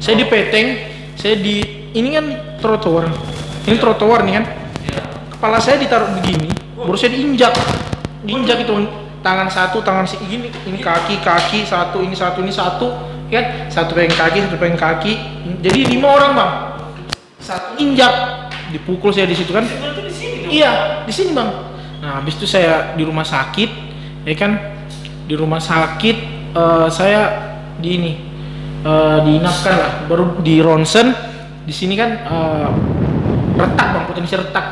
Saya di peteng, saya di ini kan trotoar. Ini trotoar nih kan. Kepala saya ditaruh begini, baru saya diinjak itu tangan satu, tangan ini kaki satu, ini satu, kan? Satu pegang kaki. Jadi 5 orang bang. Satu injak, dipukul saya di situ kan? Iya, di sini bang. Nah, habis itu saya di rumah sakit, ya kan? Di rumah sakit saya diinapkan lah, baru di ronsen. Di sini kan retak bang, potensi retak.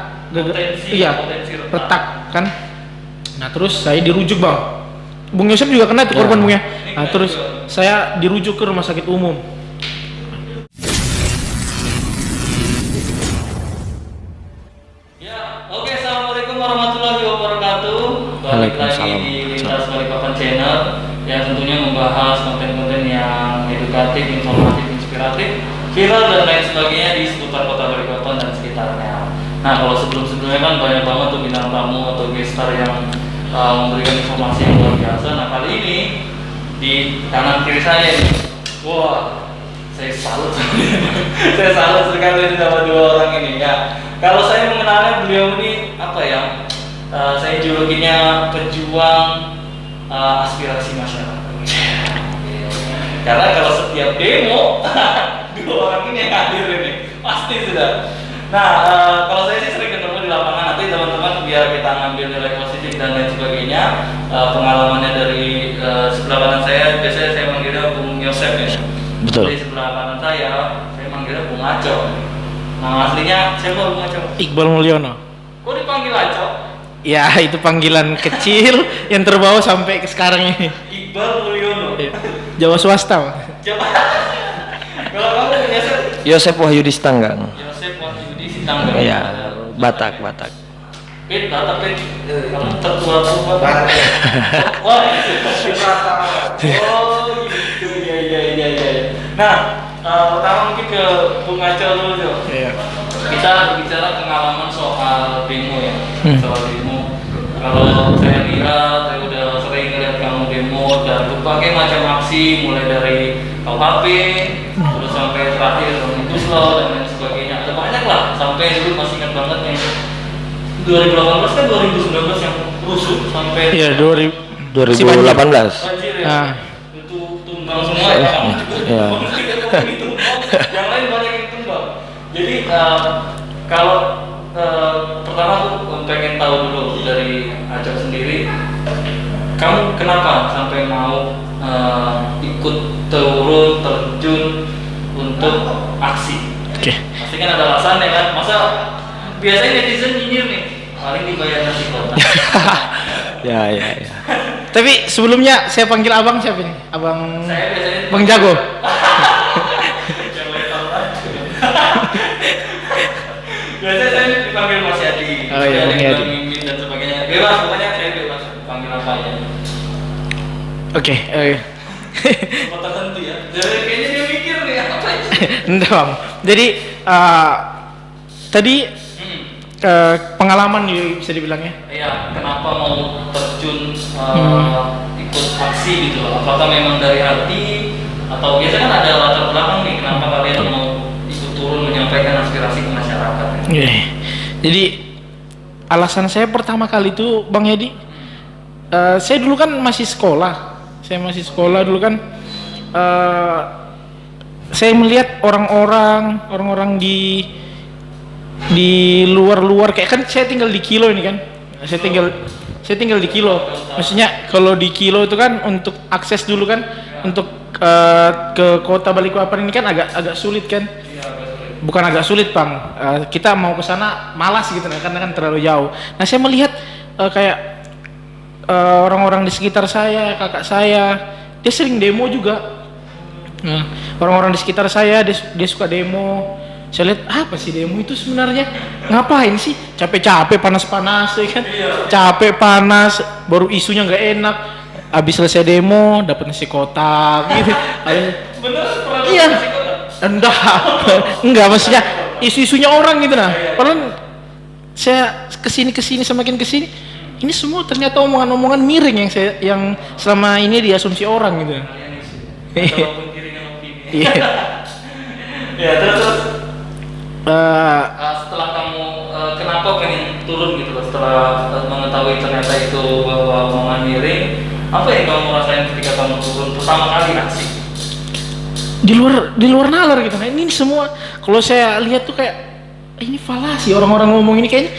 Retak kan. Nah terus saya dirujuk bang. Bung Yosep juga kena itu korban bung ya. Nah terus saya dirujuk ke rumah sakit umum. Ya, oke, assalamualaikum warahmatullahi wabarakatuh. Balik lagi di Lintas Balikpapan Channel yang tentunya membahas konten-konten yang edukatif, informatif, inspiratif, viral dan lain sebagainya di seputar kota Balikpapan dan sekitarnya. Nah, kalau sebelumnya kan banyak banget tuh bintang tamu atau gestar yang memberikan informasi yang luar biasa. Nah, kali ini di kanan kiri saya ini, wah, saya salut saya salut sekali sama 2 orang ini ya. Kalau saya mengenalnya beliau ini apa ya, saya julukinya pejuang aspirasi masyarakat. Karena kalau setiap demo 2 orang ini yang hadir ini pasti sudah. Nah, kalau saya sih sering ketemu di lapangan, nanti teman-teman biar kita ngambil nilai positif dan lain sebagainya. Pengalamannya dari sebelah kanan saya, biasanya saya manggilnya Bung Yosep ya. Betul. Di sebelah kanan saya manggilnya Bung Aco. Nah, aslinya siapa Bung Aco? Iqbal Mulyono. Kok dipanggil Aco? Ya itu panggilan kecil yang terbawa sampai ke sekarang ini. Iqbal Mulyono. Jawa swasta. Coba. Kalau kamu Yosep? Yosep Wahyudi Sitanggang. Yosep Wahyudi Sitanggang. Iya, Batak. Batak, kamu tertua Batak. Wah, oh gitu, iya. Nah, pertama mungkin ke Bung Aco dulu tuh. Iya. Kita berbicara pengalaman soal demo ya. Soal demo. Kalau saya lihat, saya udah sering lihat kamu demo dan berbagai macam aksi, mulai dari KUHP, terus sampai terakhir Omnibus Law dan lain sebagainya. Ada banyak lah, sampai dulu masih ingat banget yang 2018 kan 2019 yang rusuh sampai. Iya 2018. Banjir ya. Nah. Itu tumbang semua ya. Kamu juga Iya. tumbang. Yang lain banyak yang tumbang. Jadi kalau pertama tuh pengen tahu dulu dari Aco sendiri, kamu kenapa sampai mau ikut turun terjun untuk aksi? Oke. Pasti kan ada alasannya kan. Masa biasanya netizen nyinyir nih, paling dibayar nasi kotak. Ya. Tapi sebelumnya saya panggil abang siapa nih? Abang. Saya biasanya Bang Jago. yang lain tahu aja. Biasanya saya dipanggil Mas Yadi. Oh iya, Bang Yadi. Mimin dan sebagainya. Bebas, pokoknya saya bebas panggil apa aja. Oke. Tempat tertentu ya. Jadi kayaknya dia mikir nih apa aja. Enggak bang. Jadi tadi pengalaman bisa dibilang ya. Iya, kenapa mau terjun ikut aksi gitu loh? Apakah memang dari hati atau biasanya kan ada latar belakang nih kenapa kalian mau ikut turun menyampaikan aspirasi ke masyarakat? Oke. Jadi alasan saya pertama kali itu Bang Yadi, saya dulu kan masih sekolah. Saya masih sekolah dulu kan. Saya melihat orang-orang di luar kayak kan saya tinggal di Kilo ini kan. Saya tinggal di Kilo. Maksudnya kalau di Kilo itu kan untuk akses dulu kan untuk ke kota Balikpapan ini kan agak sulit kan. Bukan agak sulit, Bang. Kita mau ke sana malas gitu karena kan terlalu jauh. Nah, saya melihat kayak orang-orang di sekitar saya, kakak saya, dia sering demo juga. Nah, orang-orang di sekitar saya dia suka demo. Saya lihat apa sih demo itu sebenarnya? Ngapain sih? Capek-capek, panas-panas ya kan? Capek, panas, baru isunya nggak enak. Habis selesai demo dapat nasi kotak gitu. Bener pernah Iya. nasi kotak? Enggak maksudnya isu-isunya orang gitu nah. Padahal saya kesini semakin kesini, ini semua ternyata omongan-omongan miring yang selama ini diasumsi orang gitu. Walaupun kiri dengan opini. Iya. Ya terus Eh, setelah kamu kenapa pengen turun gitu loh setelah mengetahui ternyata itu bahwa omongan miring, apa yang kamu rasain ketika kamu turun pertama kali aksi? di luar nalar gitu. Nah, ini semua kalau saya lihat tuh kayak ini falasi orang-orang ngomong ini kayaknya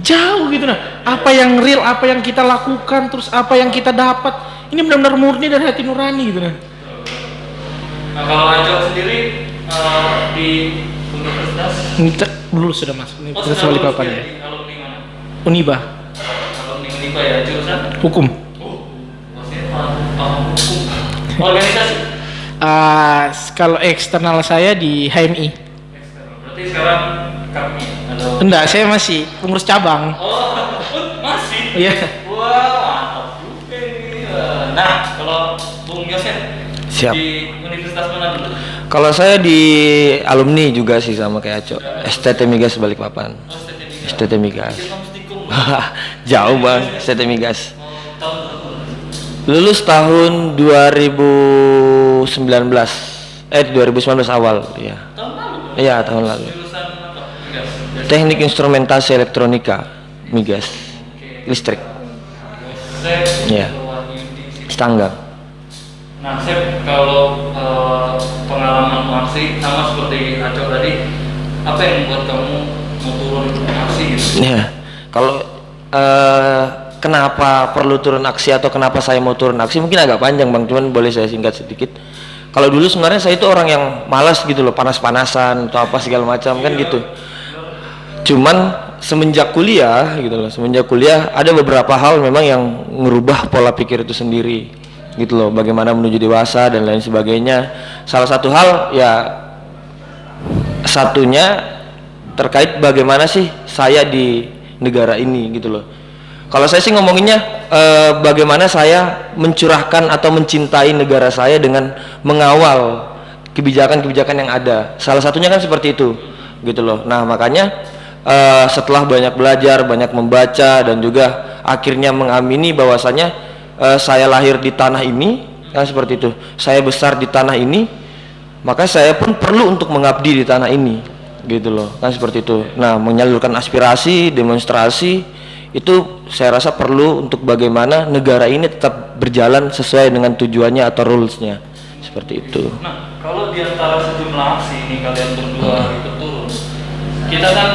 jauh gitu nah. Apa yang real, apa yang kita lakukan, terus apa yang kita dapat, ini benar-benar murni dari hati nurani gitu nah. Nah kalau Aco sendiri di universitas Dulu sudah masuk Universitas sudah lulus Balikpapan ya, ya. di alumni mana? Uniba, Alumni Uniba ya, jurusan? hukum. Maksudnya paham hukum. Organisasi? Kalau eksternal saya di HMI. Eksternal. Berarti sekarang kami atau? Enggak, saya masih pengurus cabang. Oh, masih? Iya. Wah, mantap juga ini. Nah, kalau Bung Yosef Siap. di universitas mana dulu? Kalau saya di alumni juga sih sama kayak Aco. STT Migas Balikpapan. Oh, STT Migas. STT Migas. Kita mesti kum. Jauh bang, STT Migas. Tahun berapa? Lulus tahun 2019. 2019 awal, ya. Tahun lalu? Iya, tahun lalu. Jurusan apa? Migas. Teknik Instrumentasi Elektronika Migas. Oke. Listrik. Saya Iya. Wahyudi. Tangga. Nah, Sep, kalau pengalaman aksi sama seperti Aco tadi, apa yang membuat kamu mau turun aksi gitu? Ya, kalau kenapa perlu turun aksi atau kenapa saya mau turun aksi mungkin agak panjang bang, cuman boleh saya singkat sedikit. Kalau dulu sebenarnya saya itu orang yang malas gitu loh, panas-panasan atau apa segala macam kan gitu. Cuman semenjak kuliah gitu loh, semenjak kuliah ada beberapa hal memang yang ngerubah pola pikir itu sendiri gitu loh, bagaimana menuju dewasa dan lain sebagainya. Salah satu hal ya satunya terkait bagaimana sih saya di negara ini gitu loh. Kalau saya sih ngomonginnya bagaimana saya mencurahkan atau mencintai negara saya dengan mengawal kebijakan-kebijakan yang ada. Salah satunya kan seperti itu gitu loh. Nah makanya setelah banyak belajar, banyak membaca dan juga akhirnya mengamini bahwasanya saya lahir di tanah ini kan seperti itu, saya besar di tanah ini, maka saya pun perlu untuk mengabdi di tanah ini gitu loh kan seperti itu. Nah menyalurkan aspirasi, demonstrasi itu saya rasa perlu untuk bagaimana negara ini tetap berjalan sesuai dengan tujuannya atau rulesnya seperti itu. Nah, kalau di antara sejumlah aksi ini kalian berdua itu turun, kita kan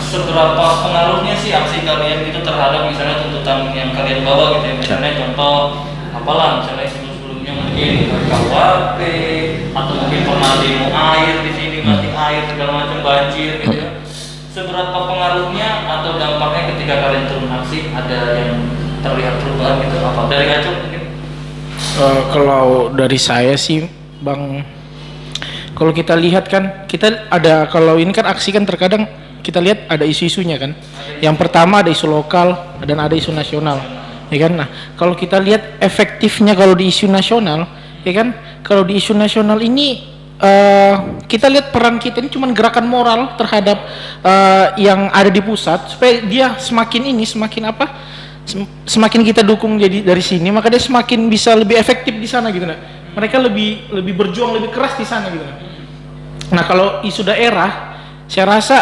seberapa pengaruhnya sih aksi kalian itu terhadap misalnya tuntutan yang kalian bawa gitu ya, misalnya contoh apalah misalnya sebelum-sebelumnya mungkin KUHP atau mungkin pernah demo air di sini mati air segala macam banjir gitu ya, seberapa pengaruhnya atau dampaknya ketika kalian turun aksi ada yang terlihat perubahan gitu apa dari Aco mungkin? Kalau dari saya sih bang, kalau kita lihat kan kita ada, kalau ini kan aksi kan terkadang kita lihat ada isu-isunya kan. Yang pertama ada isu lokal dan ada isu nasional, ya kan. Nah kalau kita lihat efektifnya kalau di isu nasional, ya kan, kalau di isu nasional ini kita lihat peran kita ini cuma gerakan moral terhadap yang ada di pusat supaya dia semakin apa, semakin kita dukung jadi dari sini, maka dia semakin bisa lebih efektif di sana gitu. Nah mereka lebih berjuang lebih keras di sana gitu. Nah kalau isu daerah, saya rasa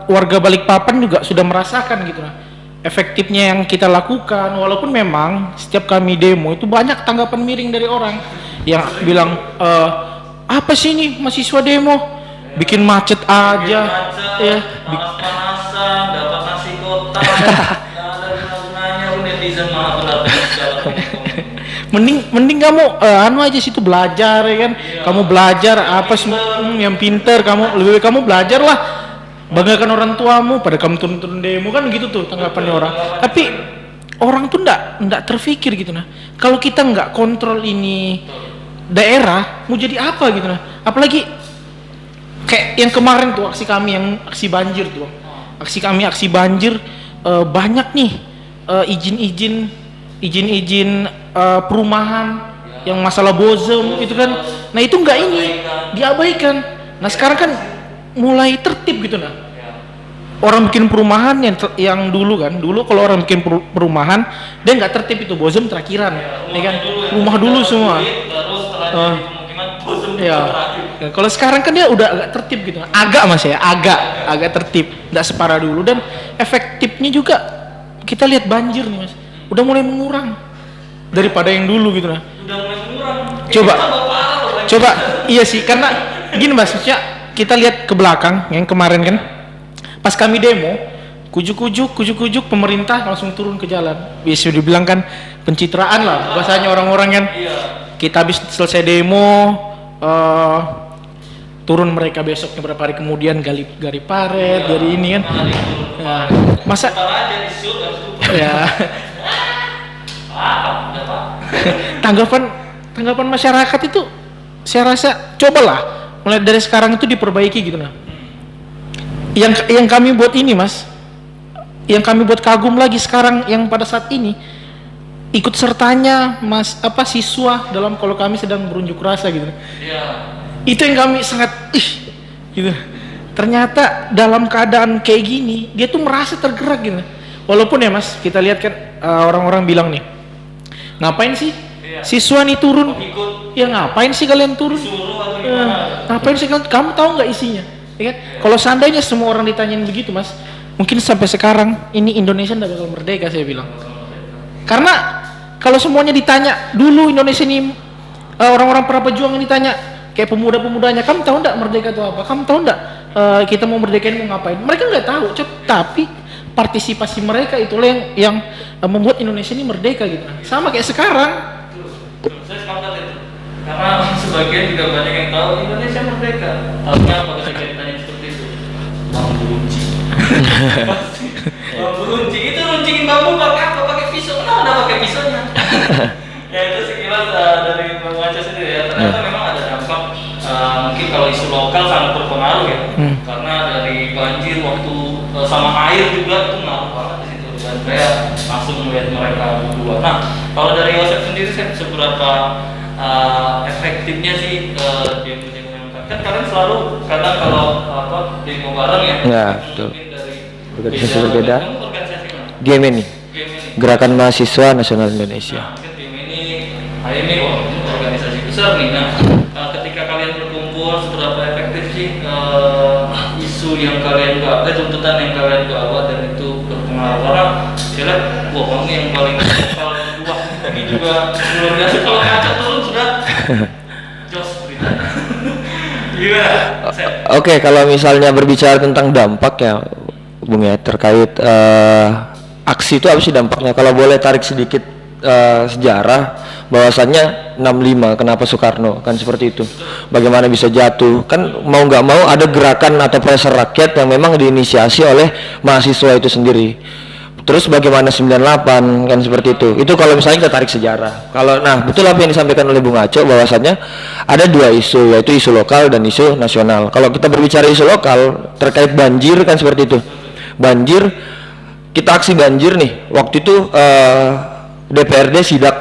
warga Balikpapan juga sudah merasakan gitu nah, efektifnya yang kita lakukan. Walaupun memang setiap kami demo itu banyak tanggapan miring dari orang yang bilang apa sih ini mahasiswa demo bikin macet aja, ya, panas-panasan, dapat nasi kotak, nggak ada guna-gunanya, lu netizen malah benar segala mending kamu anu aja situ belajar ya kan. Kamu belajar apa yang pinter, kamu lebih baik kamu belajar lah, banggakan orang tuamu pada kamu turun-turun demo kan gitu tuh tanggapannya orang. Tapi orang tuh ndak terfikir gitu nah, kalau kita nggak kontrol ini daerah mau jadi apa gitu nah. Apalagi kayak yang kemarin tuh aksi kami yang aksi banjir tuh, aksi banjir banyak nih izin perumahan yang masalah bozem itu kan. Nah itu enggak ini diabaikan. Nah sekarang kan mulai tertib gitu nah. Orang bikin perumahan yang dulu kalau orang bikin perumahan dia nggak tertib itu, bozem terakhiran ya kan, rumah dulu semua. terus setelah jadi pemukiman bozem ya. terakhir. Kalau sekarang kan dia udah agak tertib gitu, agak mas ya, agak tertib, nggak separah dulu, dan efektifnya juga kita lihat banjir nih mas, udah mulai mengurang daripada yang dulu gitu nah. Udah mulai murah. Coba, iya sih, karena gini mas, maksudnya kita lihat ke belakang yang kemarin kan, pas kami demo, kujuk pemerintah langsung turun ke jalan, bisa dibilang kan pencitraan lah bahasanya orang-orang kan. Kita habis selesai demo, turun mereka besoknya berapa hari kemudian gali paret, dari ini kan. Nah, masa ya tanggapan masyarakat itu saya rasa cobalah mulai dari sekarang itu diperbaiki gitu nah. Yang kami buat ini mas, yang kami buat kagum lagi sekarang yang pada saat ini ikut sertanya siswa dalam kalau kami sedang berunjuk rasa gitu. Itu yang kami sangat gitu. Ternyata dalam keadaan kayak gini dia tuh merasa tergerak gitu. Walaupun ya mas, kita lihat kan orang-orang bilang nih, ngapain sih siswa nih turun? Ya ngapain sih kalian turun? Ngapain sih kalian? Kamu tahu nggak isinya? Ya kan? Kalau seandainya semua orang ditanyain begitu mas, mungkin sampai sekarang ini Indonesia nggak bakal merdeka saya bilang. Karena kalau semuanya ditanya dulu Indonesia ini orang-orang para pejuang yang ditanya kayak pemuda-pemudanya, kamu tahu nggak merdeka itu apa? Kamu tahu nggak kita mau merdekain mau ngapain? Mereka nggak tahu, tapi partisipasi mereka itulah yang membuat Indonesia ini merdeka gitu. Sama kayak sekarang. Saya sepakat itu. Karena sebagian juga banyak yang tahu Indonesia merdeka. Tahunya apa ketika ditanya seperti itu? Bambu runcing. Bambu runcing itu runcingin bambu pakai apa? Pakai pisau. Kenapa ada pakai pisaunya? Ya itu sekilas dari membaca sendiri ya. Ternyata memang ada dampak. Mungkin kalau isu lokal sangat berpengaruh ya. Karena dari banjir waktu sama air juga itu ngaruh banget di situ. Dan saya langsung melihat mereka berdua. Nah, kalau dari Yosef sendiri seberapa efektifnya sih demo-demo yang kan kalian selalu kadang kalau demo bareng ya? Ya betul. Dari Organisasi berbeda. Organisasi mana? GMNI, Gerakan Mahasiswa Nasional Indonesia. Nah, tim ini ini organisasi besar nih. Nah, ketika kalian berkumpul seberapa efektif sih isu yang kalian bawa, tuntutan yang kalian bawa dan itu berpengaruh? Karena saya lihat, wah kamu yang paling vokal kedua ini juga luar biasa. Kalau kaca turun sudah jos beritanya. Gimana? Oke, kalau misalnya berbicara tentang dampak ya, Bung ya, terkait aksi itu apa sih dampaknya? Kalau boleh tarik sedikit sejarah, bahwasannya 65 kenapa Soekarno kan seperti itu, bagaimana bisa jatuh kan, mau nggak mau ada gerakan atau pressure rakyat yang memang diinisiasi oleh mahasiswa itu sendiri. Terus bagaimana 98 kan seperti itu kalau misalnya kita tarik sejarah. Kalau nah betul apa yang disampaikan oleh Bung Aco, bahwasannya ada dua isu, yaitu isu lokal dan isu nasional. Kalau kita berbicara isu lokal terkait banjir kan seperti itu, banjir, kita aksi banjir nih waktu itu DPRD sidak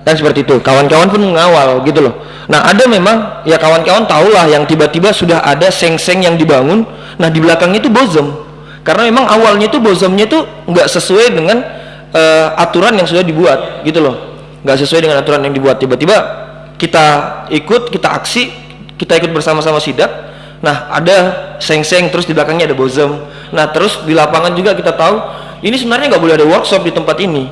kan seperti itu, kawan-kawan pun mengawal gitu loh. Nah ada memang ya kawan-kawan tahulah yang tiba-tiba sudah ada seng-seng yang dibangun, nah di belakangnya itu bozem, karena memang awalnya itu bozemnya itu nggak sesuai dengan aturan yang sudah dibuat gitu loh, nggak sesuai dengan aturan yang dibuat. Tiba-tiba kita aksi, kita ikut bersama-sama sidak, nah ada seng-seng terus di belakangnya ada bozem. Nah terus di lapangan juga kita tahu ini sebenarnya nggak boleh ada workshop di tempat ini,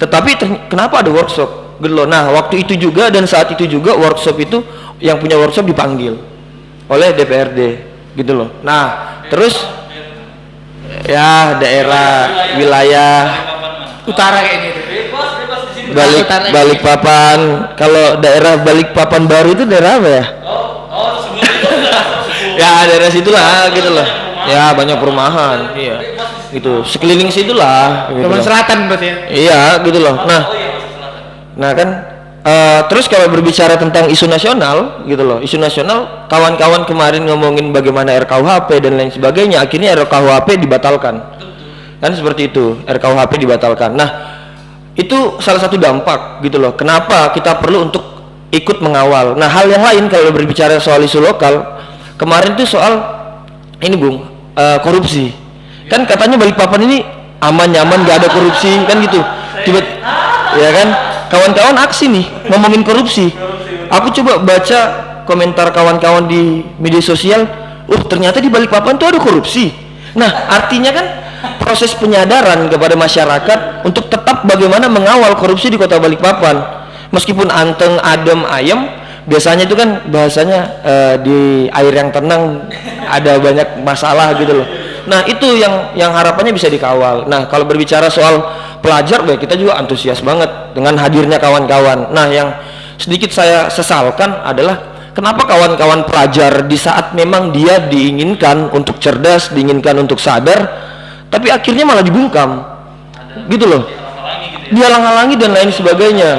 tetapi kenapa ada workshop gitu loh. Nah waktu itu juga dan saat itu juga workshop itu yang punya workshop dipanggil oleh DPRD gitu loh. Nah terus ya daerah wilayah utara kayaknya itu. Balikpapan. Kalau daerah Balikpapan baru itu daerah apa ya? Sebelum itu Ya daerah situlah gitu loh. Ya banyak perumahan, iya gitu, sekeliling situlah gitu Taman loh. Selatan berarti ya? Iya gitu loh. Nah kan terus kalau berbicara tentang isu nasional gitu loh, isu nasional, kawan-kawan kemarin ngomongin bagaimana RKUHP dan lain sebagainya, akhirnya RKUHP dibatalkan kan seperti itu, RKUHP dibatalkan. Nah itu salah satu dampak gitu loh, kenapa kita perlu untuk ikut mengawal. Nah hal yang lain kalau berbicara soal isu lokal, kemarin tuh soal ini Bung, korupsi kan, katanya Balikpapan ini aman nyaman gak ada korupsi kan gitu, ya kan, kawan-kawan aksi nih ngomongin korupsi. Aku coba baca komentar kawan-kawan di media sosial, ternyata di Balikpapan tuh ada korupsi. Nah, artinya kan proses penyadaran kepada masyarakat untuk tetap bagaimana mengawal korupsi di kota Balikpapan. Meskipun anteng, adem, ayem, biasanya itu kan bahasanya di air yang tenang ada banyak masalah gitu loh. Nah, itu yang harapannya bisa dikawal. Nah, kalau berbicara soal pelajar, kita juga antusias banget dengan hadirnya kawan-kawan. Nah, yang sedikit saya sesalkan adalah kenapa kawan-kawan pelajar di saat memang dia diinginkan untuk cerdas, diinginkan untuk sadar, tapi akhirnya malah dibungkam gitu loh, dihalang-halangi dan lain sebagainya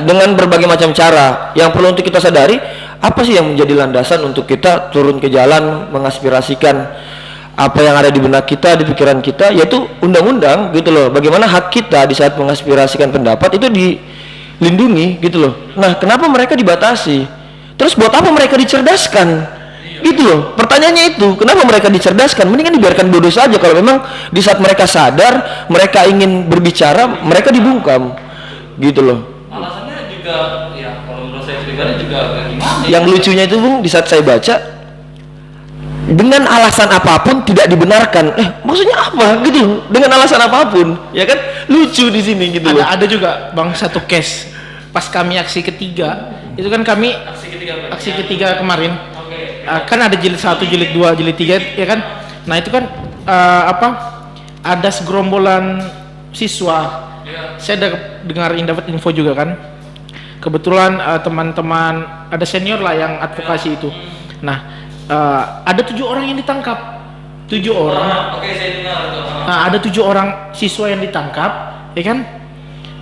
dengan berbagai macam cara. Yang perlu untuk kita sadari, apa sih yang menjadi landasan untuk kita turun ke jalan mengaspirasikan apa yang ada di benak kita, di pikiran kita, yaitu undang-undang gitu loh. Bagaimana hak kita di saat mengaspirasikan pendapat itu dilindungi gitu loh. Nah, kenapa mereka dibatasi? Terus buat apa mereka dicerdaskan? Gitu loh. Pertanyaannya itu, kenapa mereka dicerdaskan? Mendingan dibiarkan bodoh saja. Kalau memang di saat mereka sadar, mereka ingin berbicara, mereka dibungkam. Gitu loh. Alasannya juga, ya kalau menurut saya pribadi juga agak gimana. Yang lucunya itu, Bung, di saat saya baca, dengan alasan apapun tidak dibenarkan. Maksudnya apa gitu loh? Dengan alasan apapun, ya kan? Lucu di sini gitu loh. Ada juga Bang satu case pas kami aksi ketiga, itu kan kami aksi ketiga kemarin. Kan ada jilid 1, jilid 2, jilid 3 ya kan. Nah, itu kan ada segerombolan siswa. Saya dapat info juga kan. Kebetulan teman-teman ada senior lah yang advokasi itu. Nah, ada 7 orang yang ditangkap, 7 orang. Oke, saya dengar itu. Nah, ada 7 orang siswa yang ditangkap, ya kan?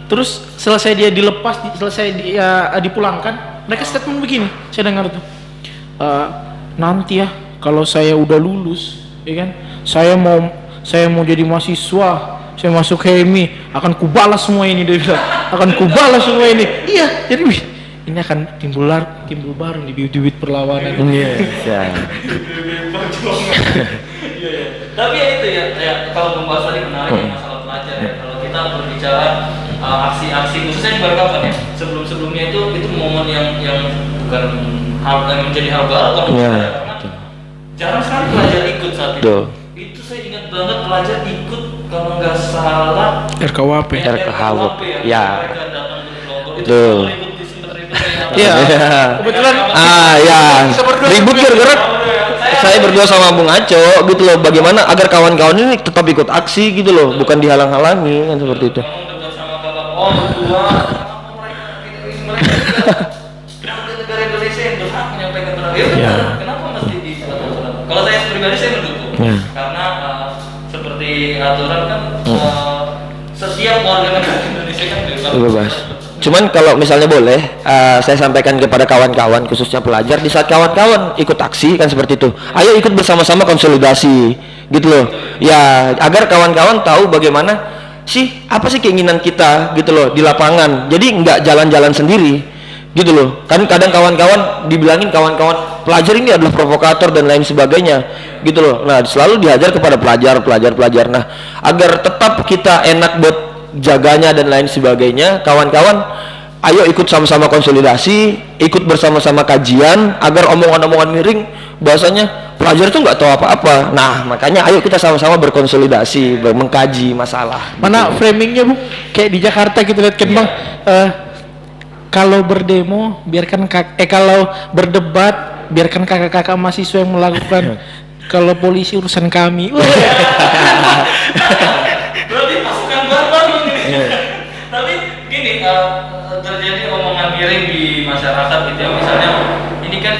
Terus selesai dia dilepas, selesai dia dipulangkan, mereka statement begini, saya dengar tuh. Nanti ya, kalau saya udah lulus, ya kan? Saya mau jadi mahasiswa, saya masuk HMI, akan kubalas semua ini, dia bilang. Akan kubalas semua ini. Iya, jadi ini akan timbul baru nih bibit-bibit perlawanan. Iya. Tapi ya itu ya kalau membahas tadi menarik masalah pelajar ya. Kalau kita berbicara aksi-aksi khususnya di Balikpapan ya, sebelumnya itu momen yang bukan hal yang menjadi hal baru karena jarang sekali pelajar ikut saat itu. Itu saya ingat banget pelajar ikut kalau nggak salah RKWP ya. Itu Iya. Kebetulan ya ribut gara-gara saya berdua sama Bung Aco gitu loh, bagaimana agar kawan-kawan ini tetap ikut aksi gitu loh, bukan dihalang-halangi kan seperti itu. Negara Indonesia yang berhak menyampaikan pendapat. Kenapa mesti di kalau saya pribadi saya mendukung karena seperti aturan kan setiap warga negara Indonesia kan bebas. Cuman kalau misalnya boleh, saya sampaikan kepada kawan-kawan khususnya pelajar, di saat kawan-kawan ikut aksi kan seperti itu, ayo ikut bersama-sama konsolidasi gitu loh ya, agar kawan-kawan tahu bagaimana sih, apa sih keinginan kita gitu loh di lapangan. Jadi nggak jalan-jalan sendiri gitu loh. Kan kadang kawan-kawan dibilangin kawan-kawan pelajar ini adalah provokator dan lain sebagainya gitu loh. Nah, selalu diajar kepada pelajar. Nah, agar tetap kita enak buat jaganya dan lain sebagainya, kawan-kawan ayo ikut sama-sama konsolidasi, ikut bersama-sama kajian, agar omongan-omongan miring bahasanya pelajar itu nggak tahu apa-apa. Nah, makanya ayo kita sama-sama berkonsolidasi, mengkaji masalah. Mana framingnya, Bu? Kayak di Jakarta kita lihat kan, Bang. Kalau berdemo biarkan kalau berdebat biarkan kakak-kakak mahasiswa yang melakukan. Kalau polisi urusan kami. Berarti pasukan baru ini. Tapi gini, terjadi omongan miring di masyarakat gitu ya. Misalnya ini kan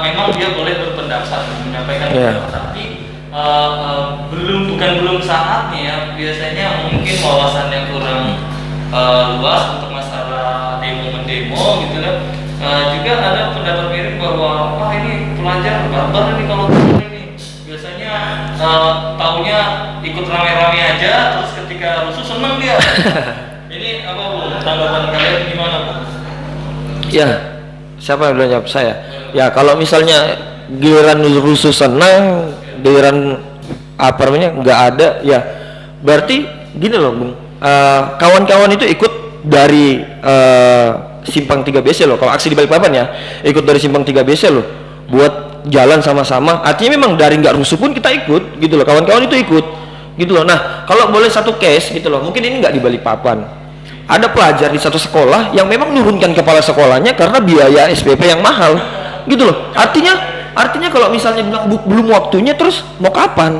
memang dia boleh berpendapat, menyampaikan pendapat, tapi belum saatnya ya. Biasanya mungkin wawasan yang kurang luas untuk masalah demo gitu kan. Juga ada pendapat miring bahwa wah ini pelajar barbar ini kalau ini. Biasanya taunya ikut rame-rame aja, terus ketika rusuh seneng dia. Ini apa Bu? Tanggapan kalian gimana Bu? Ya, siapa yang udah jawab saya? Ya, kalau misalnya giliran rusuh senang, giliran apa namanya nggak ada, ya berarti gini loh Bung. Kawan-kawan itu ikut dari simpang 3 BC loh. Kalau aksi di Balikpapan ya, ikut dari simpang 3 BC loh, buat jalan sama-sama. Artinya memang dari nggak rusuh pun kita ikut gitu loh, kawan-kawan itu ikut gitu loh. Nah kalau boleh satu case gitu loh, mungkin ini nggak di Balikpapan, ada pelajar di satu sekolah yang memang nurunkan kepala sekolahnya karena biaya SPP yang mahal gitu loh. Artinya kalau misalnya bilang belum waktunya, terus mau kapan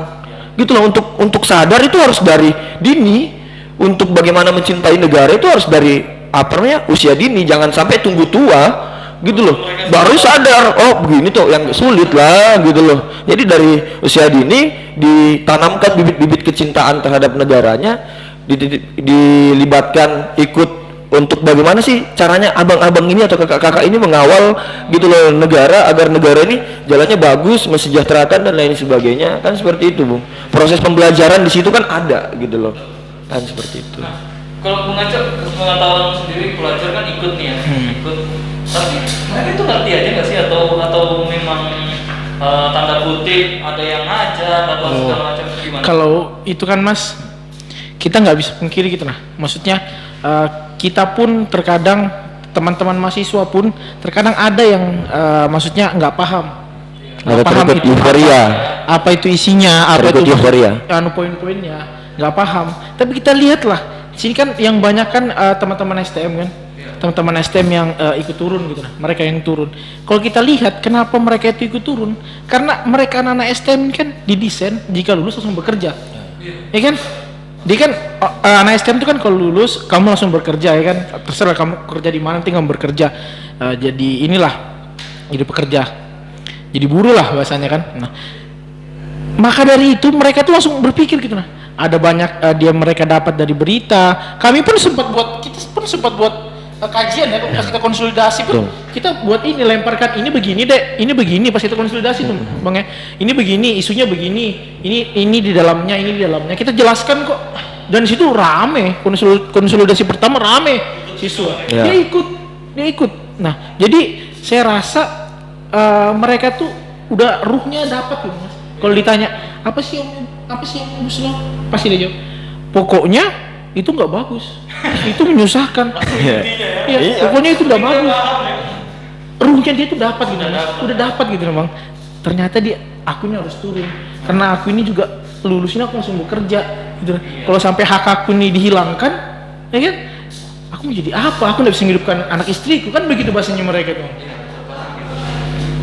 gitu loh. Untuk sadar itu harus dari dini. Untuk bagaimana mencintai negara itu harus dari apa namanya, usia dini, jangan sampai tunggu tua gitu loh baru sadar, oh begini tuh yang sulit lah gitu loh. Jadi dari usia dini ditanamkan bibit-bibit kecintaan terhadap negaranya, dilibatkan ikut untuk bagaimana sih caranya abang-abang ini atau kakak-kakak ini mengawal gitu loh negara, agar negara ini jalannya bagus, mensejahterakan dan lain sebagainya, kan seperti itu Bung. Proses pembelajaran di situ kan ada gitu loh, kan seperti itu. Nah, kalau mengajak pengetahuan sendiri, pelajar kan ikut nih ya, ikut. Tapi mereka itu ngerti aja nggak sih, atau memang tanda kutip ada yang ngajak atau segala macam, gimana? Kalau itu kan Mas, kita nggak bisa pungkiri gitu nah. Maksudnya kita pun terkadang, teman-teman mahasiswa pun terkadang ada yang maksudnya nggak paham. Nggak paham itu apa itu isinya, apa itu poin-poinnya, nggak paham. Tapi kita lihatlah, sini kan yang banyak kan teman-teman STM kan, teman-teman STM yang ikut turun gitu nah, mereka yang turun. Kalau kita lihat kenapa mereka itu ikut turun, karena mereka anak STM kan didesain jika lulus langsung bekerja, ya kan? Dia kan anak STM itu kan kalau lulus kamu langsung bekerja, ya kan? Terserah kamu kerja di mana, tinggal bekerja. Jadi inilah, jadi pekerja, jadi buruh lah bahasanya kan. Nah, maka dari itu mereka tuh langsung berpikir gitu nah. Ada banyak mereka dapat dari berita. Kami pun sempat buat kajian ya, pas kita konsolidasi pun kita buat ini, lemparkan ini begini deh, ini begini pas kita konsolidasi tuh Bang ya, ini begini, isunya begini, ini di dalamnya, kita jelaskan kok. Dan di situ rame, konsolidasi pertama rame siswa, dia ikut. Nah jadi saya rasa mereka tuh udah ruhnya dapat gitu Mas. Kalau ditanya apa sih yang bagus lo, pasti dia jawab pokoknya itu nggak bagus, itu menyusahkan. Iya, pokoknya itu nggak bagus. Ruhnya dia tuh dapat gitu, udah dapat gitu Bang. Ternyata akunya harus turun, karena aku ini juga lulusnya aku langsung bekerja gitu. Kalau sampai hak aku ini dihilangkan, ya kan? Aku mau jadi apa? Aku nggak bisa menghidupkan anak istriku, kan begitu bahasanya mereka tuh.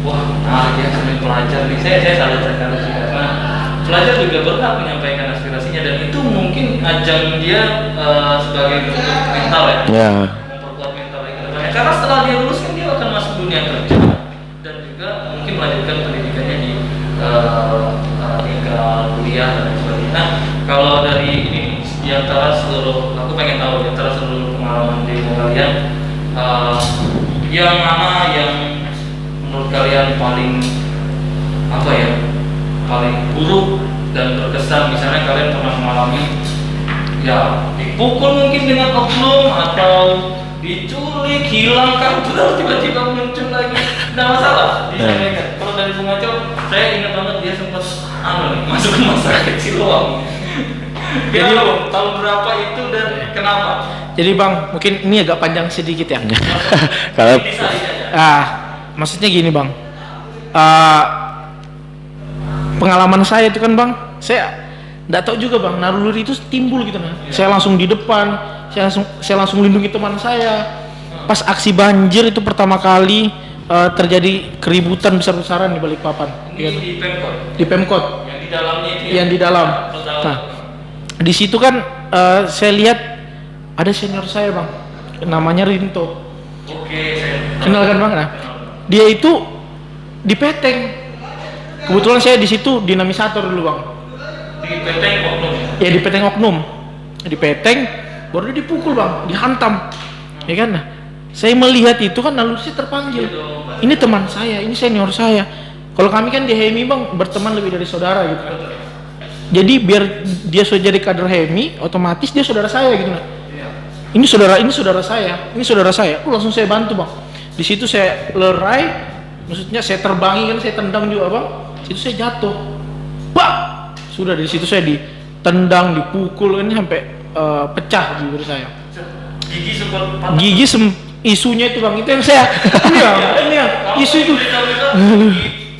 Wah, dia sambil pelajar nih, saya salah cakap sih, karena pelajar juga berhak menyampaikan aspirasinya, dan itu mungkin ajang dia sebagai bentuk mental ya, memperkuat mental lagi ke depannya. Karena setelah dia lulus kan dia akan masuk dunia kerja, dan juga mungkin melanjutkan pendidikannya di tingkat kuliah dan sebagainya. Nah, kalau dari ini di antara seluruh, aku pengen tahu di antara seluruh pengalaman di kalian, yang mana yang menurut kalian paling paling buruk dan berkesan? Misalnya kalian pernah mengalami ya dipukul mungkin dengan oknum, atau diculik, hilang kabur, tiba-tiba muncul lagi, tidak masalah disampaikan. Kalau dari Bung Aco, saya ingat banget dia sempat masuk rumah sakit Siloam. Jadi tahun berapa itu dan kenapa? Jadi Bang, mungkin ini agak panjang sedikit ya. Kalau maksudnya gini Bang, pengalaman saya itu kan Bang, saya nggak tahu juga Bang, naluri itu timbul gitu nah. Saya langsung di depan, saya langsung lindungi teman saya. Pas aksi banjir itu pertama kali terjadi keributan besar-besaran di Balikpapan. Di Pemkot. Di Pemkot. Yang di dalamnya itu. Yang di dalam. Nah, di situ kan saya lihat ada senior saya Bang, namanya Rinto. Oke, saya kenal kan Bang? Nah, dia itu di Peteng. Kebetulan saya di situ dinamisator dulu Bang. Di Peteng oknum. Ya di Peteng oknum. Di Peteng baru dia dipukul Bang, dihantam. Ya kan? Nah, saya melihat itu kan lalu saya terpanggil. Ini teman saya, ini senior saya. Kalau kami kan di HMI Bang berteman lebih dari saudara gitu. Jadi biar dia sudah jadi kader HMI, otomatis dia saudara saya gitu nah. Ini saudara saya. Langsung saya bantu Bang. Di situ saya lerai, maksudnya saya terbangi kan, saya tendang juga Bang. Di situ saya jatuh. Bang! Sudah di situ saya ditendang, dipukul ini sampai pecah bibir saya. Gigi sempat patah. Gigi isunya itu bang, itu yang saya ini yang isu itu.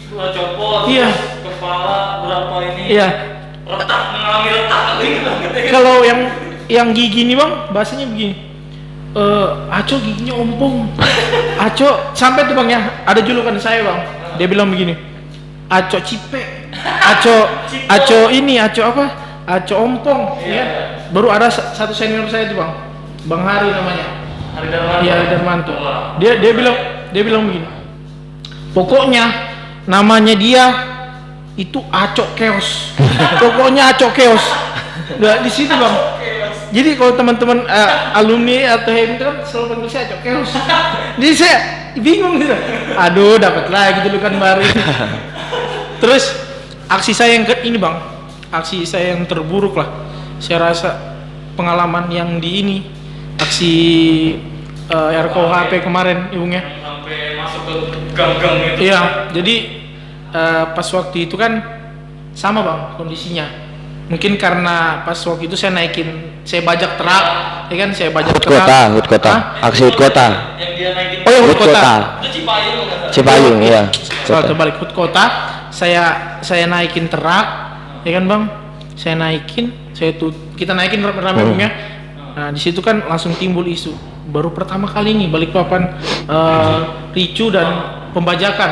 Dua copot, Iya. kepala berapa ini? Iya. Retak, mengalami retak. Kalau yang gigi nih bang, bahasanya begini. Aco giginya ompong. Aco sampai tuh bang ya, ada julukan saya bang. Dia bilang begini. Aco cipe. Aco ini, Aco apa? Aco ompong, ya. Baru ada satu senior saya tuh bang, Bang Hari namanya. Hari Darmanto. Iya, Hari Darmanto. Dia bilang begini. Pokoknya namanya dia itu Aco Keos. Pokoknya Aco Keos. Nah, di situ bang. Jadi kalau teman-teman alumni atau HM itu kan selalu panggil saya Aco Keos. Jadi saya bingung gitu. Aduh, dapat lagi julukan baru. Terus aksi saya yang ini bang, aksi saya yang terburuk lah. Saya rasa pengalaman yang di ini, aksi RKUHP kemarin ibunya. Sampai masuk ke gang-gang itu. Iya, jadi pas waktu itu kan sama bang kondisinya. Mungkin karena pas waktu itu saya bajak truk, ya kan saya bajak truk. Hut kota, Hah? aksi hut kota. Yang dia naikin. Oh, Hut kota. Itu Cipayung kan? Cipayung, iya. Soal terbalik hut kota, saya naikin truk, ya kan bang? Saya naikin, kita naikin rame-rame ya. Nah di situ kan langsung timbul isu. Baru pertama kali nih Balikpapan ricu dan pembajakan.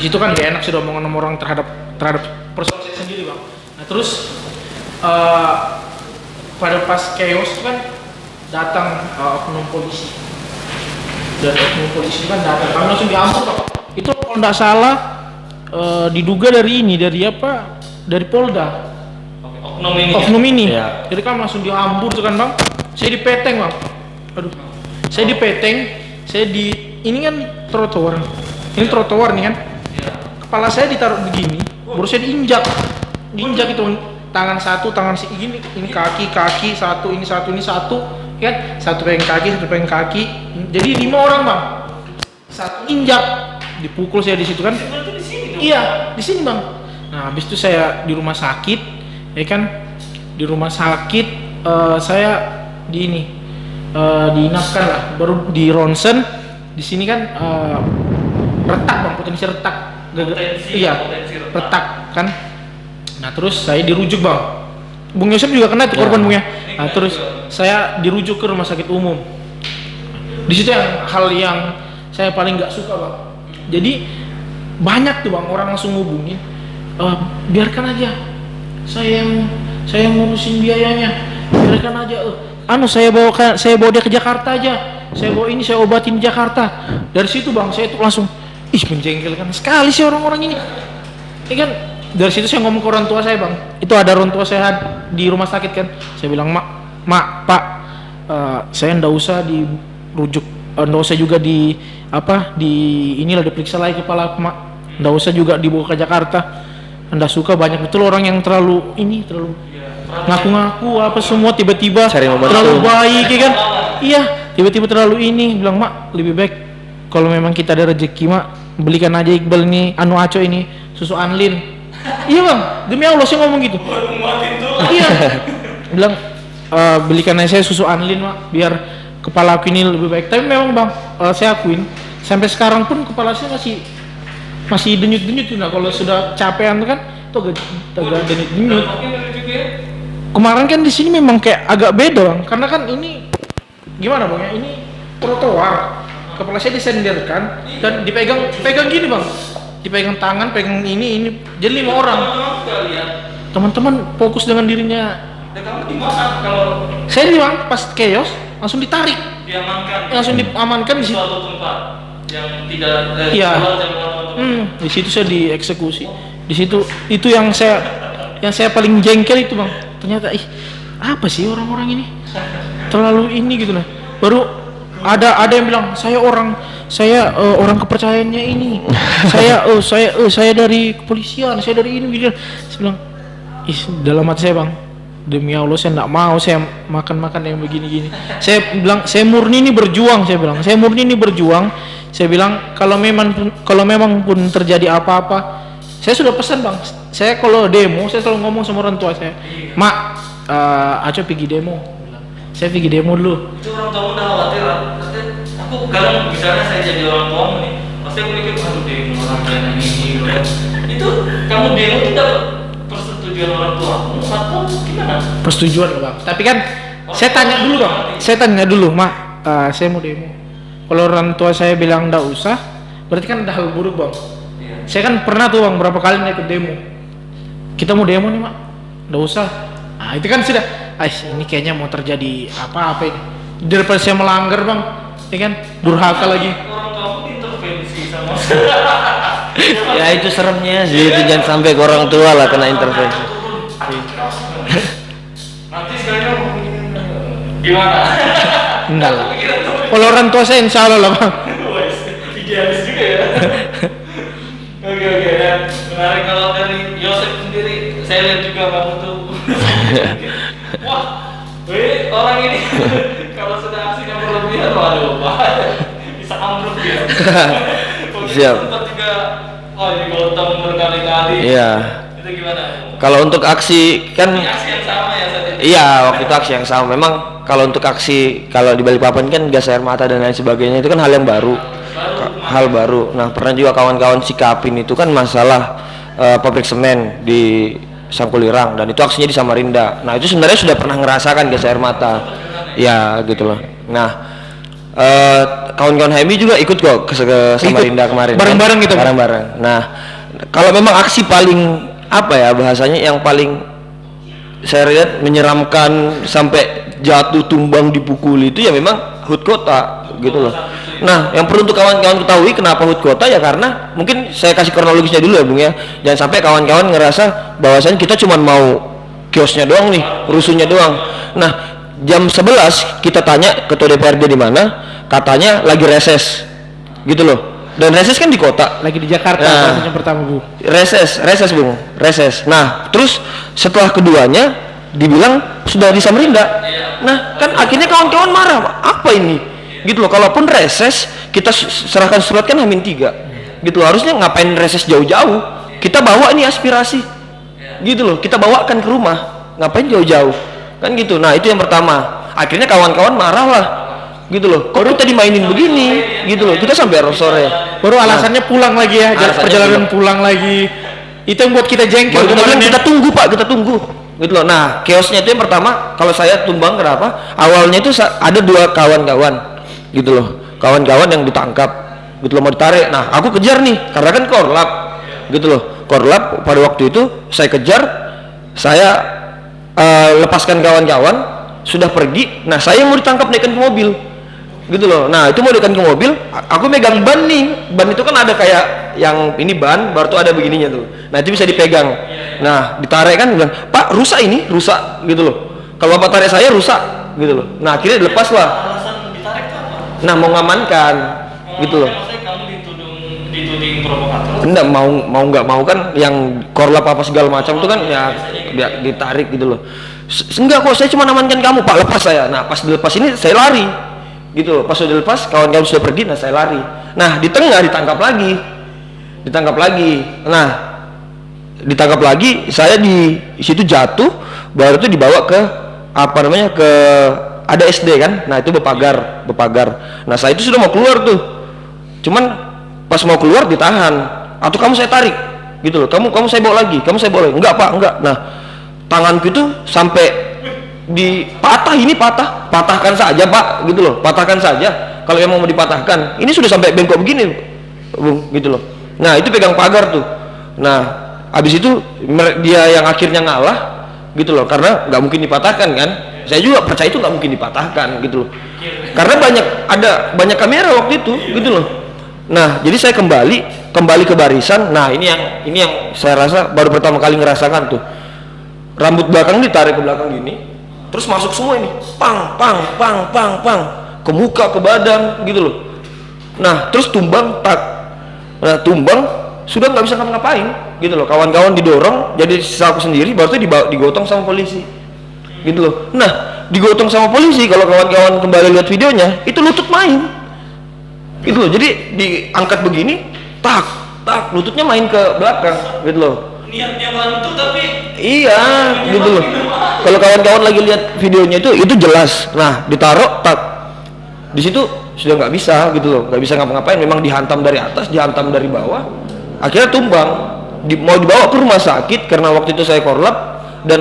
Di situ kan gak enak sudah omongan orang terhadap personal saya sendiri bang. Nah terus pada pas chaos itu kan datang oknum polisi. Dan oknum polisi kan datang, kami langsung diampun pak. Itu kalau nggak salah diduga dari apa? Dari Polda. Oknum ini. Iya. Jadi kan langsung dihambur tuh kan bang. Saya dipeteng bang. Aduh. Saya dipeteng. Ini kan trotoar. Ini trotoar nih kan. Kepala saya ditaruh begini. Baru saya diinjak itu tangan satu, gini. Ini kaki satu, ini satu, kan? Satu pegang kaki. Jadi 5 orang bang. Satu injak, dipukul saya di situ kan. Iya, di sini bang. Nah, habis itu saya di rumah sakit, ya kan? Di rumah sakit saya diinapkan lah, baru di ronsen. Di sini kan retak bang, potensi retak. Potensi retak kan. Nah, terus saya dirujuk bang. Bung Yosef juga kena itu korban bung ya. Nah, terus saya dirujuk ke rumah sakit umum. Di situ hal yang saya paling nggak suka bang. Jadi banyak tuh bang orang langsung ngubungin. Biarkan aja saya yang ngurusin biayanya, biarkan aja saya bawa dia ke Jakarta aja, saya obatin di Jakarta. Dari situ bang saya tuh langsung menjengkelkan sekali sih orang-orang ini ya kan. Dari situ saya ngomong ke orang tua saya bang, itu ada orang tua saya di rumah sakit kan. Saya bilang mak pak, saya ndak usah dirujuk, ndak usah juga inilah diperiksa lagi kepala mak, ndak usah juga dibawa ke Jakarta. Anda suka banyak betul orang yang terlalu ngaku-ngaku apa semua tiba-tiba terlalu baik ya kan. Iya, tiba-tiba terlalu bilang mak lebih baik kalau memang kita ada rezeki mak belikan aja Iqbal ini Aco ini susu Anlin. Iya bang, demi Allah saya ngomong gitu. Iya, bilang belikan aja saya susu Anlin mak biar kepala aku ini lebih baik. Tapi memang bang saya akuin sampai sekarang pun kepala saya masih denyut-denyut tuh. Nah kalau sudah capean tuh kan agak denyut-denyut. Kemarin kan di sini memang kayak agak beda bang, karena kan ini gimana bang ya, ini trotoar, kepala saya disenderkan dan dipegang gini bang, dipegang tangan, pegang ini jadi 5 orang. Teman-teman fokus dengan dirinya. Saya nih bang pas chaos langsung ditarik, langsung diamankan di situ. Suatu tempat yang tidak di situ saya dieksekusi. Di situ itu yang saya paling jengkel itu bang. Ternyata apa sih orang-orang ini terlalu ini gitu nah. Baru ada yang bilang saya orang kepercayaannya ini. saya dari kepolisian, saya dari ini gitu. Saya bilang dalam hati saya bang, demi Allah saya enggak mau saya makan yang begini-gini. Saya bilang saya murni ini berjuang, saya bilang kalau memang pun terjadi apa-apa, saya sudah pesan bang, saya kalau demo saya selalu ngomong sama orang tua saya, mak Aco pergi demo, saya pergi demo dulu. Itu orang tua udah khawatir aku kadang misalnya saya jadi orang tua nih, pasti aku mikir aduh demo orang lain ini gitu. Itu kamu demo itu dapat persetujuan orang tua atau gimana? Persetujuan bang. Tapi kan saya tanya dulu bang. Saya tanya dulu, mak, saya mau demo. Kalau orang tua saya bilang nggak usah, berarti kan ada hal buruk bang. Iya. Saya kan pernah tuh bang berapa kali ikut demo. Kita mau demo nih mak, nggak usah. Nah itu kan sudah, ini kayaknya mau terjadi apa-apa ini. Daripada saya melanggar bang, ya kan durhaka lagi. Orang tua aku intervensi sama Ya itu seremnya sih, itu jangan sampai ke orang tua lah kena intervensi. Nanti sekarang gimana? Enggak lah. Kalau orang tua saya insya Allah lah bang. Idealis juga ya. Oke ya. Menarik kalau dari Yosef sendiri, saya lihat juga kamu tuh. Wah, orang ini kalau sudah aksinya berlebihan, waduh, bisa ambruk ya. Siap. Sempat juga, ini gotong berkali-kali. Iya. Itu gimana? Kalau untuk aksi kan, Ini aksi yang sama ya saat itu? iya waktu itu aksi yang sama. Memang kalau untuk aksi kalau di Balikpapan kan gas air mata dan lain sebagainya itu kan hal yang baru. Hal baru. Nah pernah juga kawan-kawan sikapin itu kan masalah pabrik semen di Sangkulirang dan itu aksinya di Samarinda. Nah itu sebenarnya sudah pernah ngerasakan gas air mata. Ya gitu loh. Nah kawan-kawan HMI juga ikut kok ke Samarinda kemarin. Bareng-bareng kan? gitu. Bareng-bareng. Nah kalau memang aksi paling apa ya bahasanya yang paling saya lihat menyeramkan sampai jatuh tumbang dipukuli itu ya memang HUT kota gitu loh. Nah, yang perlu untuk kawan-kawan ketahui kenapa HUT kota ya karena mungkin saya kasih kronologisnya dulu ya Bung ya. Jangan sampai kawan-kawan ngerasa bahwasanya kita cuma mau kiosnya doang nih, rusuhnya doang. Nah, jam 11 kita tanya ketua DPRD di mana, katanya lagi reses. Gitu loh. Dan reses kan di kota. Lagi di Jakarta yang pertama bu. Reses Bung, reses. Nah, terus setelah keduanya dibilang sudah di Samarinda. Nah, kan akhirnya kawan-kawan marah. Apa ini? Gitu loh, kalaupun reses kita serahkan surat kan H-3 gitu loh, harusnya ngapain reses jauh-jauh, kita bawa ini aspirasi gitu loh, kita bawakan ke rumah, ngapain jauh-jauh kan gitu. Nah itu yang pertama, akhirnya kawan-kawan marah lah gitu loh, kok kita dimainin begini gitu loh, kita sampai sore baru alasannya pulang lagi ya, perjalanan pulang lagi, itu yang buat kita jengkel. Kita tunggu pak, kita tunggu gitu loh. Nah kiosnya itu yang pertama, kalau saya tumbang kenapa, awalnya itu ada dua kawan-kawan gitu loh, kawan-kawan yang ditangkap gitu loh, mau ditarik. Nah aku kejar nih karena kan korlap gitu loh, korlap pada waktu itu saya kejar, saya lepaskan kawan-kawan sudah pergi. Nah saya mau ditangkap naikkan ke mobil gitu loh. Nah itu mau naikkan ke mobil, aku megang ban nih, ban itu kan ada kayak yang ini ban baru tuh ada begininya tuh, nah itu bisa dipegang. Nah ditarik kan, bilang pak rusak ini, rusak gitu loh, kalau bapak tarik saya rusak gitu loh. Nah akhirnya dilepas lah. Nah mau ngamankan gitu loh. Maksudnya kamu dituding provokator? Enggak, mau nggak mau kan yang korlap apa segala macam itu kan ya ditarik gitu loh. Enggak kok, saya cuma amankan kamu pak, lepas saya. Nah pas dilepas ini saya lari gitu loh, pas sudah dilepas kawan-kawan sudah pergi, nah saya lari. Nah di tengah ditangkap lagi. Nah ditangkap lagi, saya di situ jatuh, baru itu dibawa ke apa namanya, ke ada SD kan, nah itu bepagar. Nah saya itu sudah mau keluar tuh, cuman pas mau keluar ditahan, atau kamu saya tarik gitu loh, kamu saya bawa lagi, enggak pak, enggak. Nah tanganku itu sampai patahkan saja pak gitu loh, patahkan saja kalau yang mau dipatahkan, ini sudah sampai bengkok begini Bung gitu loh. Nah itu pegang pagar tuh. Nah habis itu dia yang akhirnya ngalah gitu loh, karena nggak mungkin dipatahkan kan. Saya juga percaya itu nggak mungkin dipatahkan gitu loh, karena ada banyak kamera waktu itu gitu loh. Nah jadi saya kembali ke barisan. Nah ini yang saya rasa baru pertama kali ngerasakan tuh, rambut belakang ditarik ke belakang gini, terus masuk semua ini, pang ke muka, ke badan gitu loh. Nah terus tumbang sudah nggak bisa ngapa-ngapain gitu loh, kawan-kawan didorong, jadi sisa aku sendiri baru tuh digotong sama polisi gitu loh. Nah digotong sama polisi, kalau kawan-kawan kembali lihat videonya itu lutut main gitu loh, jadi diangkat begini, tak lututnya main ke belakang gitu loh. Niatnya bantu tapi iya gitu loh, kalau kawan-kawan lagi lihat videonya itu jelas. Nah ditaruh di situ sudah nggak bisa gitu loh, nggak bisa ngapa-ngapain, memang dihantam dari atas, dihantam dari bawah, akhirnya tumbang, mau dibawa ke rumah sakit karena waktu itu saya korlap dan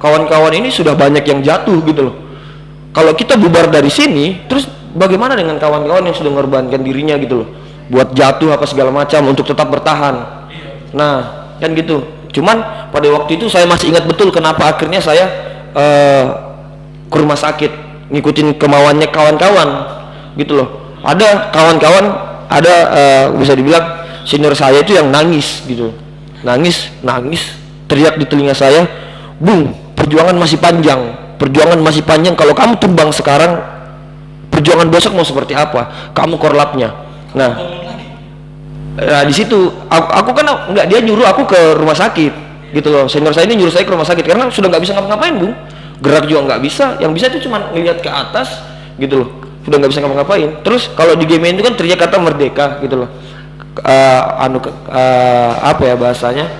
kawan-kawan ini sudah banyak yang jatuh gitu loh. Kalau kita bubar dari sini, terus bagaimana dengan kawan-kawan yang sudah mengorbankan dirinya gitu loh, buat jatuh apa segala macam untuk tetap bertahan. Nah kan gitu. Cuman pada waktu itu saya masih ingat betul kenapa akhirnya saya ke rumah sakit ngikutin kemauannya kawan-kawan gitu loh. Ada kawan-kawan, ada bisa dibilang senior saya itu yang nangis gitu, nangis teriak di telinga saya, "Bung, perjuangan masih panjang, perjuangan masih panjang, kalau kamu tumbang sekarang, perjuangan besok mau seperti apa, kamu korlapnya." Nah, di situ aku kan nggak, dia nyuruh aku ke rumah sakit gitu loh, senior saya ini nyuruh saya ke rumah sakit karena sudah nggak bisa ngapa-ngapain, Bung, gerak juga nggak bisa, yang bisa itu cuma ngelihat ke atas gitu loh, sudah nggak bisa ngapa-ngapain. Terus kalau di game itu kan teriak kata merdeka gitu loh, apa ya bahasanya,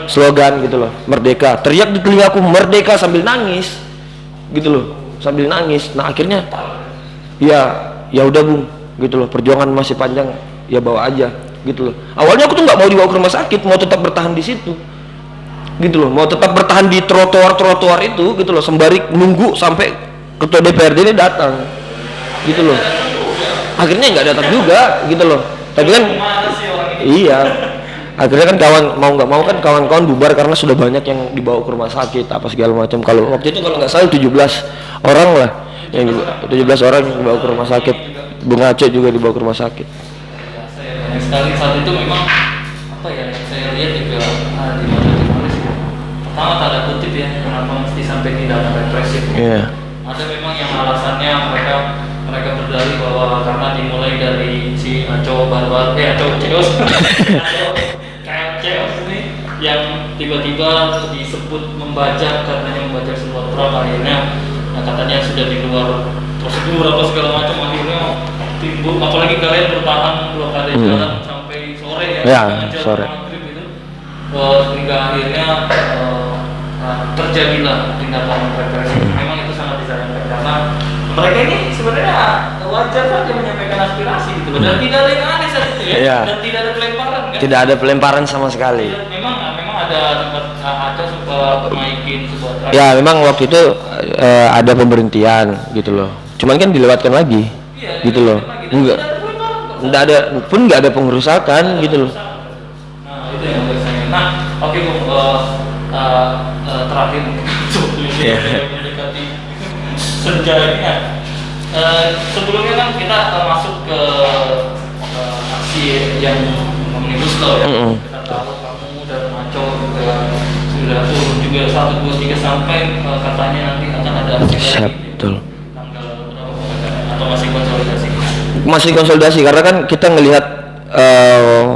slogan gitu loh, merdeka, teriak di telinga aku merdeka sambil nangis gitu loh, sambil nangis. Nah akhirnya ya udah Bung gitu loh, perjuangan masih panjang, ya bawa aja gitu loh. Awalnya aku tuh nggak mau dibawa ke rumah sakit, mau tetap bertahan di situ gitu loh, mau tetap bertahan di trotoar itu gitu loh, sembari nunggu sampai ketua DPRD ini datang gitu loh. Akhirnya nggak datang juga gitu loh, tapi kan iya, akhirnya kan mau nggak mau kan kawan-kawan bubar karena sudah banyak yang dibawa ke rumah sakit apa segala macam. Kalau waktu itu kalau nggak salah 17 orang lah, yang 17 orang yang dibawa ke rumah sakit. Bung Aceh juga dibawa ke rumah sakit. Banyak sekali saat itu memang apa ya, yang saya lihat juga di mata jurnalis ya. Pertama tanda kutip ya, kenapa mesti sampai tindakan represif. Iya. Ada memang yang alasannya mereka berdalih bahwa karena dimulai dari si Aco Barbar, Aco Ceos, kayak Ceos ini yang tiba-tiba disebut membajak, katanya membajak sebuah truk, akhirnya katanya sudah di luar prosedur apa segala macam, akhirnya timbul, apalagi kalian bertahan blokade jalan sampai sore ya, sore maghrib itu, hingga akhirnya terjadilah tindakan represif. Memang itu sangat disayangkan karena mereka ini sebenarnya wajar saja menyampaikan aspirasi gitu loh, dan tidak ada yang aneh saat itu ya, dan tidak ada pelemparan kan? Tidak ada pelemparan sama sekali. Memang ada sempat naikin sebuah truk. Ya memang waktu itu ada pemberhentian gitu loh, cuman kan dilewatkan lagi gitu loh, nggak ada pengerusakan gitu loh. Nah itu yang menurut saya. Nah oke Bung, terakhir mendekati senja ini ya. Sebelumnya kan kita masuk ke aksi yang omnibus law ya. Kita tahu kamu dan Maco juga sudah turun juga 1, 2, 3 sampai katanya nanti akan ada aksi lagi. Betul. Tanggal berapa atau masih konsolidasi? Masih konsolidasi karena kan kita ngelihat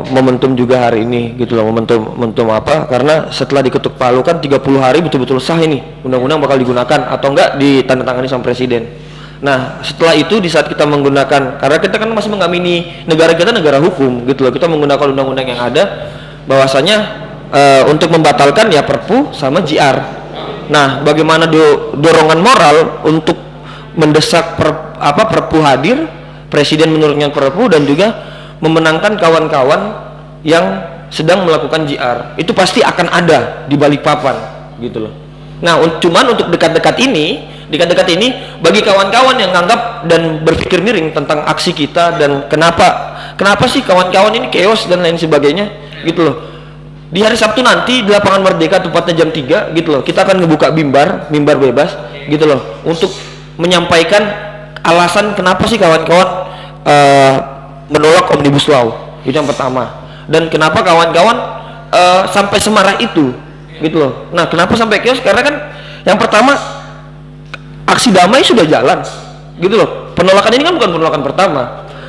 momentum juga hari ini gitu loh, momentum apa, karena setelah diketuk palu kan 30 hari betul-betul sah ini undang-undang bakal digunakan atau enggak ditandatangani sama presiden. Nah setelah itu di saat kita menggunakan, karena kita kan masih mengamini negara kita negara hukum gitu loh, kita menggunakan undang-undang yang ada, bahwasanya untuk membatalkan ya Perpu sama JR. Nah bagaimana dorongan moral untuk mendesak Perpu hadir, presiden menurunkan Perpu, dan juga memenangkan kawan-kawan yang sedang melakukan JR, itu pasti akan ada di Balikpapan gitu loh. Nah cuman untuk dekat-dekat ini bagi kawan-kawan yang nganggap dan berpikir miring tentang aksi kita dan kenapa sih kawan-kawan ini chaos dan lain sebagainya gitu loh, di hari Sabtu nanti di lapangan Merdeka tepatnya jam 3 gitu loh, kita akan ngebuka mimbar bebas gitu loh, untuk menyampaikan alasan kenapa sih kawan-kawan menolak omnibus law, itu yang pertama, dan kenapa kawan-kawan sampai semarah itu gitu loh. Nah kenapa sampai chaos, karena kan yang pertama aksi damai sudah jalan gitu loh, penolakan ini kan bukan penolakan pertama,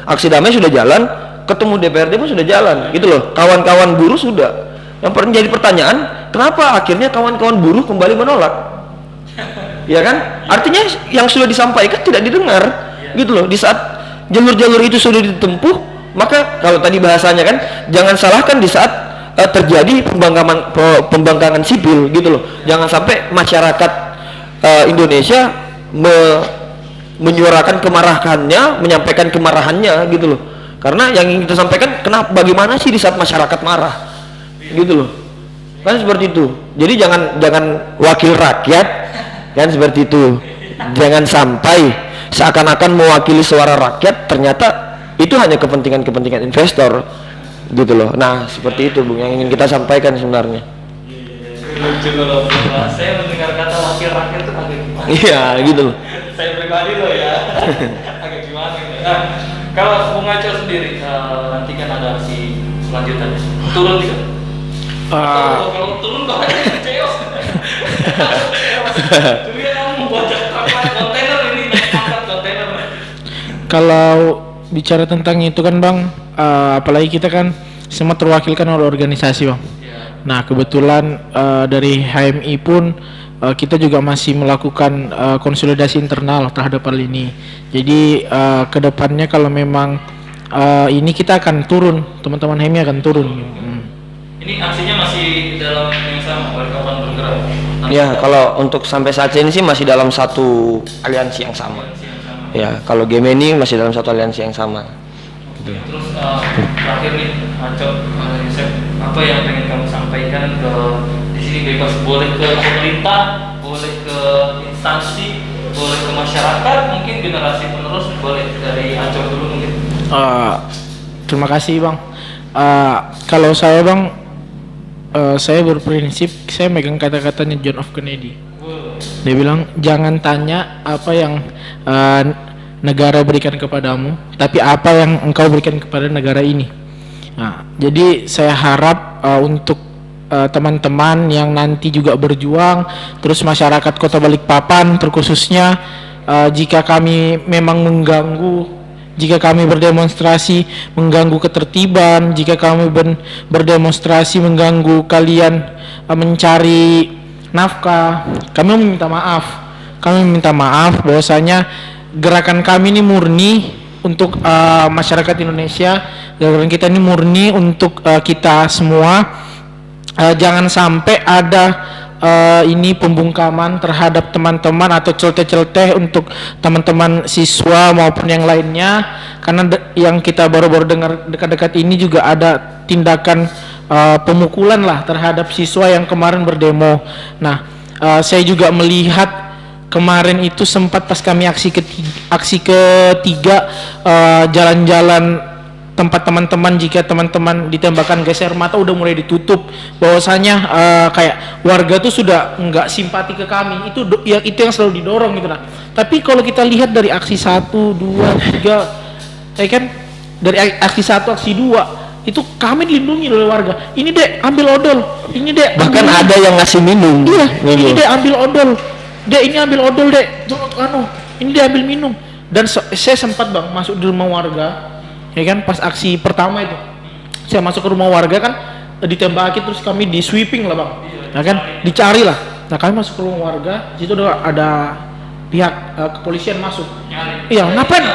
aksi damai sudah jalan, ketemu DPRD pun sudah jalan gitu loh, kawan-kawan buruh sudah. Yang menjadi pertanyaan, kenapa akhirnya kawan-kawan buruh kembali menolak? Ya kan, artinya yang sudah disampaikan tidak didengar gitu loh. Di saat jalur-jalur itu sudah ditempuh, maka kalau tadi bahasanya kan, jangan salahkan di saat terjadi pembangkangan sipil gitu loh. Jangan sampai masyarakat Indonesia menyuarakan kemarahannya, menyampaikan kemarahannya gitu loh. Karena yang ingin kita sampaikan, kenapa, bagaimana sih di saat masyarakat marah, gitu loh. Kan seperti itu. Jadi jangan wakil rakyat, kan seperti itu. Jangan sampai seakan-akan mewakili suara rakyat, ternyata itu hanya kepentingan investor, gitu loh. Nah seperti itu Bung yang ingin kita sampaikan sebenarnya. Lucu kalau saya mendengar kata wakil rakyat itu agak gimana? Iya gitu loh. Saya pribadi loh ya, agak gimana gitu. Nah, kalau Bung Acel sendiri, nanti kan ada aksi selanjutnya, turun gitu? Kalau turun kok ada ceos. Jadi kamu buat kontainer ini naik angkat kontainer. Kalau bicara tentang itu kan Bang, apalagi kita kan semua terwakilkan oleh organisasi Bang. Nah kebetulan dari HMI pun kita juga masih melakukan konsolidasi internal terhadap hal ini. Jadi kedepannya kalau memang ini kita akan turun, teman-teman HMI akan turun. Ini aksinya masih dalam yang sama, kapan bergerak? Ya kalau untuk sampai saat ini sih masih dalam satu aliansi yang sama. Ya kalau Gemini masih dalam satu aliansi yang sama. Terus terakhir nih, Acel, Yusef, apa yang pengen kamu sampaikan ke di sini bebas, boleh ke pemerintah, boleh ke instansi, boleh ke masyarakat, mungkin generasi penerus, boleh dari Acel dulu mungkin. Terima kasih Bang. Kalau saya Bang, saya berprinsip, saya megang kata-katanya John F. Kennedy. Dia bilang jangan tanya apa yang negara berikan kepadamu, tapi apa yang engkau berikan kepada negara ini. Nah, jadi saya harap untuk teman-teman yang nanti juga berjuang, terus masyarakat Kota Balikpapan terkhususnya, jika kami memang mengganggu, jika kami berdemonstrasi mengganggu ketertiban, jika kami berdemonstrasi mengganggu kalian mencari nafkah, kami meminta maaf. Kami meminta maaf bahwasanya gerakan kami ini murni untuk masyarakat Indonesia. Gerakan kita ini murni untuk kita semua. Jangan sampai ada ini pembungkaman terhadap teman-teman atau celoteh-celoteh untuk teman-teman siswa maupun yang lainnya, karena yang kita baru-baru dengar dekat-dekat ini juga ada tindakan pemukulan lah terhadap siswa yang kemarin berdemo. Nah, saya juga melihat kemarin itu sempat pas kami aksi ketiga jalan-jalan tempat teman-teman, jika teman-teman ditembakkan gas air mata udah mulai ditutup, bahwasanya kayak warga tuh sudah nggak simpati ke kami. Itu yang selalu didorong gitu. Nah tapi kalau kita lihat dari aksi 1, 2, 3 kan, dari aksi 1, aksi 2 itu kami dilindungi oleh warga. Ini dek ambil odol, ini dek bahkan ada yang ngasih minum. Iya, ini dek ambil odol, dek ini ambil odol dek, ini dia ambil minum. Dan saya sempat Bang masuk di rumah warga, ya kan, pas aksi pertama itu saya masuk ke rumah warga kan, ditembaki, terus kami di sweeping lah Bang, ya kan, dicari lah. Nah kami masuk ke rumah warga, situ ada pihak kepolisian masuk. Iya, ngapain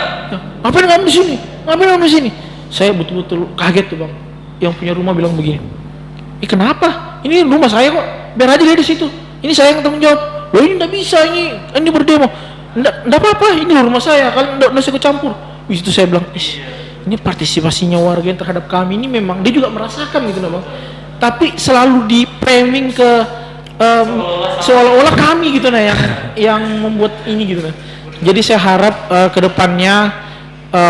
kamu di sini? Ngapain kamu di sini? Saya betul-betul kaget tuh Bang. Yang punya rumah bilang begini, kenapa? Ini rumah saya kok, biar aja dia di situ. Ini saya yang tanggung jawab. Loh ini nggak bisa, ini berdemo. Nggak apa-apa, ini rumah saya, kalian nggak usah ikut campur. Di situ saya bilang, ini partisipasinya warga terhadap kami ini memang dia juga merasakan gitu Bang. Tapi selalu di framing ke seolah-olah kami gitu yang membuat ini gitu. Jadi saya harap kedepannya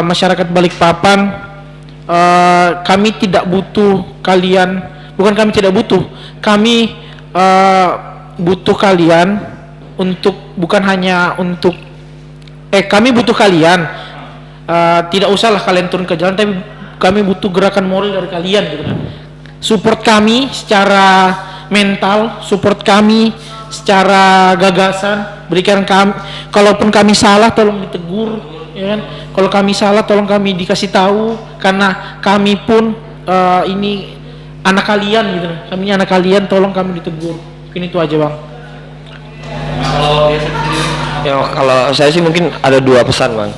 masyarakat Balikpapan, kami tidak butuh kalian, bukan kami tidak butuh, kami butuh kalian untuk, bukan hanya untuk kami butuh kalian, tidak usahlah kalian turun ke jalan, tapi kami butuh gerakan moral dari kalian gitu kan. Support kami secara mental, support kami secara gagasan, berikan kami, kalaupun kami salah tolong ditegur, ya kan. Kalau kami salah tolong kami dikasih tahu, karena kami pun ini anak kalian gitu. Kami ini anak kalian, tolong kami ditegur. Mungkin itu aja Bang. Kalau saya sih mungkin ada 2 pesan Bang.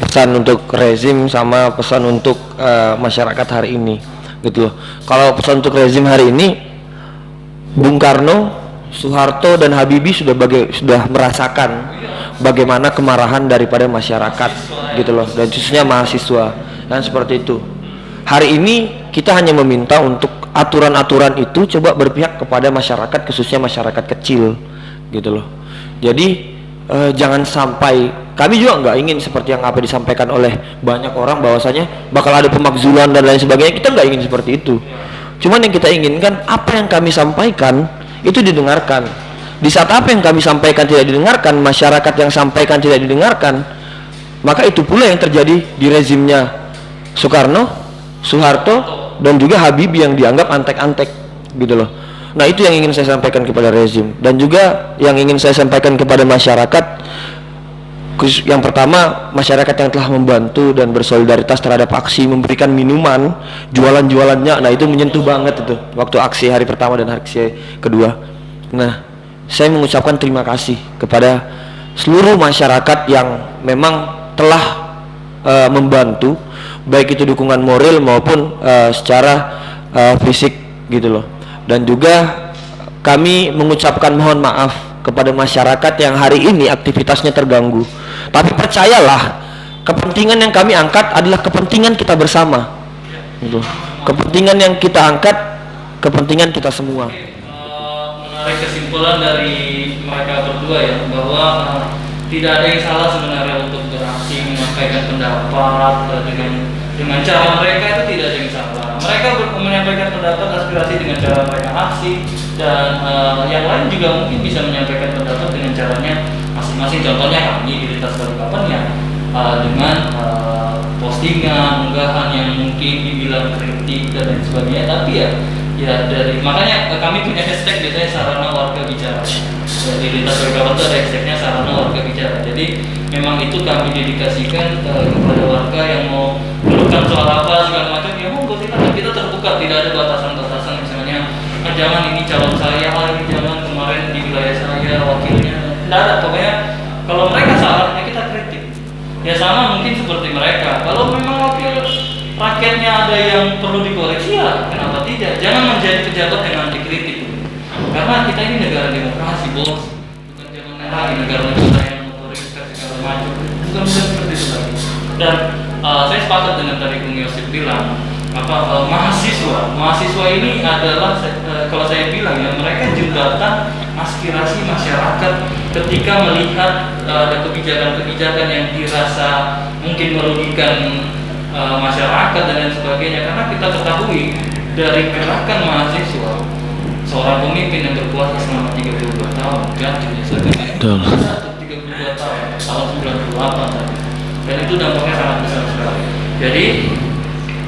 Pesan untuk rezim sama pesan untuk masyarakat hari ini gitu loh. Kalau pesan untuk rezim hari ini, Bung Karno, Soeharto dan Habibie sudah merasakan bagaimana kemarahan daripada masyarakat gitu loh, dan khususnya mahasiswa dan seperti itu. Hari ini kita hanya meminta untuk aturan-aturan itu coba berpihak kepada masyarakat, khususnya masyarakat kecil gitu loh. Jadi jangan sampai, kami juga nggak ingin seperti yang apa disampaikan oleh banyak orang bahwasanya bakal ada pemakzulan dan lain sebagainya. Kita nggak ingin seperti itu. Cuman yang kita inginkan apa yang kami sampaikan itu didengarkan. Di saat apa yang kami sampaikan tidak didengarkan, masyarakat yang sampaikan tidak didengarkan, maka itu pula yang terjadi di rezimnya Soekarno, Soeharto, dan juga Habibie yang dianggap antek-antek gitu loh. Nah, itu yang ingin saya sampaikan kepada rezim, dan juga yang ingin saya sampaikan kepada masyarakat. Yang pertama, masyarakat yang telah membantu dan bersolidaritas terhadap aksi memberikan minuman, jualan-jualannya, nah itu menyentuh banget itu waktu aksi hari pertama dan aksi kedua. Nah, saya mengucapkan terima kasih kepada seluruh masyarakat yang memang telah membantu, baik itu dukungan moral maupun secara fisik gitu loh. Dan juga kami mengucapkan mohon maaf kepada masyarakat yang hari ini aktivitasnya terganggu. Tapi percayalah, kepentingan yang kami angkat adalah kepentingan kita bersama gitu. Kepentingan yang kita angkat, kepentingan kita semua. Menarik kesimpulan dari mereka berdua ya, bahwa tidak ada yang salah sebenarnya untuk beraksi menyampaikan pendapat dengan cara mereka, itu tidak ada yang salah. Mereka menyampaikan pendapat aspirasi dengan cara mereka aksi, dan yang lain juga mungkin bisa menyampaikan pendapat dengan caranya masing-masing. Contohnya kami di Lintas Balikpapan ya, dengan postingan, unggahan yang mungkin dibilang kritik dan lain sebagainya, tapi ya dari makanya kami punya hashtag biasanya sarana warga bicara. Di Lintas Balikpapan itu ada hashtagnya sarana warga bicara. Jadi memang itu kami dedikasikan kepada warga yang mau mengeluhkan soal apa segala macam, ya monggo silakan, kita terbuka, tidak ada batasan-batasan misalnya jangan ini calon saya, ini jangan kemarin di wilayah saya wakilnya, tidak ada. Pokoknya kalau mereka salah ya kita kritik. Ya sama mungkin seperti mereka, kalau memang wakil rakyatnya ada yang perlu dikoreksi ya kenapa tidak, jangan menjadi pejabat yang anti kritik, karena kita ini negara demokrasi bos, bukan zaman lagi negara-negara yang otoriter segala macam, bukan seperti itu lagi. Dan saya sepakat dengan tadi Bung Yosip bilang mahasiswa ini adalah kalau saya bilang ya, mereka jembatan aspirasi masyarakat ketika melihat ada kebijakan-kebijakan yang dirasa mungkin merugikan masyarakat dan lain sebagainya. Karena kita ketahui dari gerakan mahasiswa, seorang pemimpin yang berkuasa selama 32 tahun gantinya Betul. 32 tahun 98 tadi, dan itu dampaknya sangat besar sekali. Jadi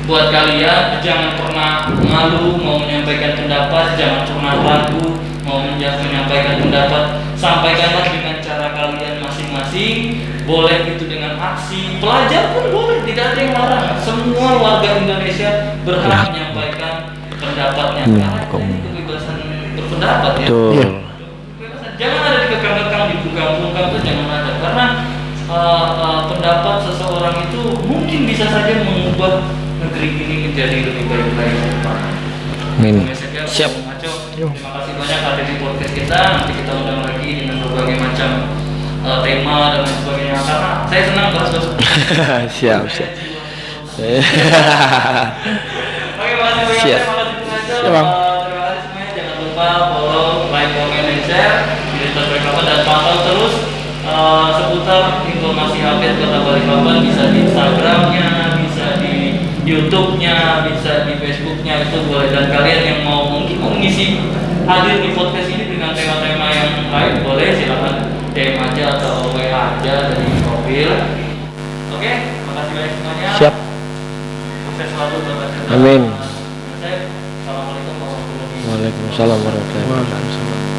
buat kalian jangan pernah malu mau menyampaikan pendapat, jangan pernah ragu mau menyampaikan pendapat, sampaikanlah dengan cara kalian masing-masing. Boleh itu dengan aksi, pelajar pun boleh, tidak ada yang larang. Semua warga Indonesia berhak menyampaikan pendapatnya, karena ini kebebasan berpendapat ya. Kebebasan. Jangan ada dikekang-kekang, dibungkam-bungkam, itu jangan ada, karena pendapat seseorang itu mungkin bisa saja mengubah negeri ini menjadi lebih baik lagi ke depan. Amin. Siap. Terima kasih banyak hadir di podcast kita. Nanti kita undang lagi dengan berbagai macam tema dan lain sebagainya. Karena saya senang bahas-bahas. Siap. Oke, makasih banyak. Siap. Terima kasih pengajar. Ya, Bang. Terima kasih semuanya. Jangan lupa follow, like, comment, dan share di Lintas Balikpapan, dan pantau terus seputar informasi update Kota Balikpapan, bisa di Instagramnya, bisa di YouTube-nya, bisa di Facebook-nya, itu boleh. Dan kalian yang mau mungkin mau mengisi hadir di podcast ini dengan tema-tema yang lain, boleh silakan DM aja atau WA aja dari profil. Oke, makasih banyak semuanya. Siap. Sukses selalu buat kita. Amin. Assalamualaikum warahmatullahi wabarakatuh. Waalaikumsalam warahmatullahi wabarakatuh.